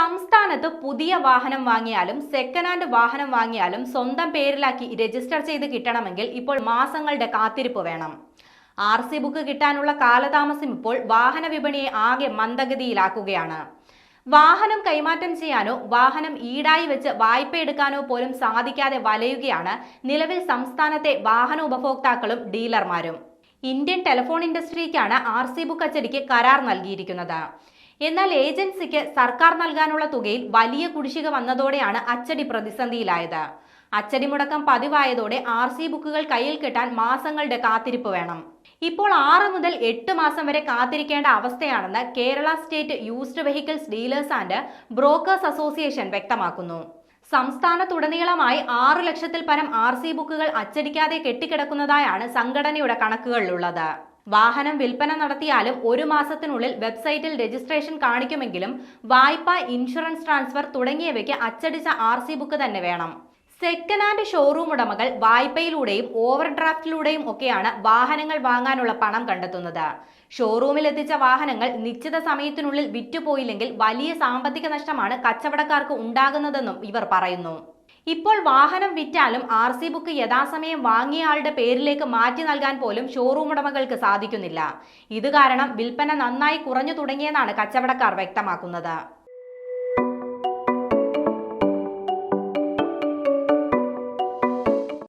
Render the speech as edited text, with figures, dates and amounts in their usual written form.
സംസ്ഥാനത്ത് പുതിയ വാഹനം വാങ്ങിയാലും സെക്കൻഡ് ഹാൻഡ് വാഹനം വാങ്ങിയാലും സ്വന്തം പേരിലാക്കി രജിസ്റ്റർ ചെയ്ത് കിട്ടണമെങ്കിൽ ഇപ്പോൾ മാസങ്ങളുടെ കാത്തിരിപ്പ് വേണം. RC ബുക്ക് കിട്ടാനുള്ള കാലതാമസം ഇപ്പോൾ വാഹന വിപണിയെ ആകെ മന്ദഗതിയിലാക്കുകയാണ്. വാഹനം കൈമാറ്റം ചെയ്യാനോ വാഹനം ഈടായി വെച്ച് വായ്പ എടുക്കാനോ പോലും സാധിക്കാതെ വലയുകയാണ് നിലവിൽ സംസ്ഥാനത്തെ വാഹന ഉപഭോക്താക്കളും ഡീലർമാരും. ഇന്ത്യൻ ടെലിഫോൺ ഇൻഡസ്ട്രിക്കാണ് RC ബുക്ക് അച്ചടിക്ക് കരാർ നൽകിയിരിക്കുന്നത്. എന്നാൽ ഏജൻസിക്ക് സർക്കാർ നൽകാനുള്ള തുകയിൽ വലിയ കുടിശ്ശിക വന്നതോടെയാണ് അച്ചടി പ്രതിസന്ധിയിലായത്. അച്ചടി മുടക്കം പതിവായതോടെ RC ബുക്കുകൾ കയ്യിൽ കിട്ടാൻ മാസങ്ങളുടെ കാത്തിരിപ്പ് വേണം. ഇപ്പോൾ 6 മുതൽ 8 മാസം വരെ കാത്തിരിക്കേണ്ട അവസ്ഥയാണെന്ന് Kerala state used vehicles dealers and brokers association വ്യക്തമാക്കുന്നു. സംസ്ഥാനത്തുടനീളമായി 6 ലക്ഷത്തിൽ പരം RC ബുക്കുകൾ അച്ചടിക്കാതെ കെട്ടിക്കിടക്കുന്നതായാണ് സംഘടനയുടെ കണക്കുകളിലുള്ളത്. വാഹനം വിൽപ്പന നടത്തിയാലും 1 മാസത്തിനുള്ളിൽ വെബ്സൈറ്റിൽ രജിസ്ട്രേഷൻ കാണിക്കുമെങ്കിലും വായ്പ, ഇൻഷുറൻസ് ട്രാൻസ്ഫർ തുടങ്ങിയവയ്ക്ക് അച്ചടിച്ച RC ബുക്ക് തന്നെ വേണം. സെക്കൻഡ് ഹാൻഡ് ഷോറൂം ഉടമകൾ വായ്പയിലൂടെയും ഓവർ ഡ്രാഫ്റ്റിലൂടെയും ഒക്കെയാണ് വാഹനങ്ങൾ വാങ്ങാനുള്ള പണം കണ്ടെത്തുന്നത്. ഷോറൂമിൽ എത്തിച്ച വാഹനങ്ങൾ നിശ്ചിത സമയത്തിനുള്ളിൽ വിറ്റുപോയില്ലെങ്കിൽ വലിയ സാമ്പത്തിക നഷ്ടമാണ് കച്ചവടക്കാർക്ക് ഉണ്ടാകുന്നതെന്നും ഇവർ പറയുന്നു. ഇപ്പോൾ വാഹനം വിറ്റാലും RC ബുക്ക് യഥാസമയം വാങ്ങിയ ആളുടെ പേരിലേക്ക് മാറ്റി നൽകാൻ പോലും ഷോറൂം ഉടമകൾക്ക് സാധിക്കുന്നില്ല. ഇത് കാരണം വിൽപ്പന നന്നായി കുറഞ്ഞു തുടങ്ങിയെന്നാണ് കച്ചവടക്കാർ വ്യക്തമാക്കുന്നത്.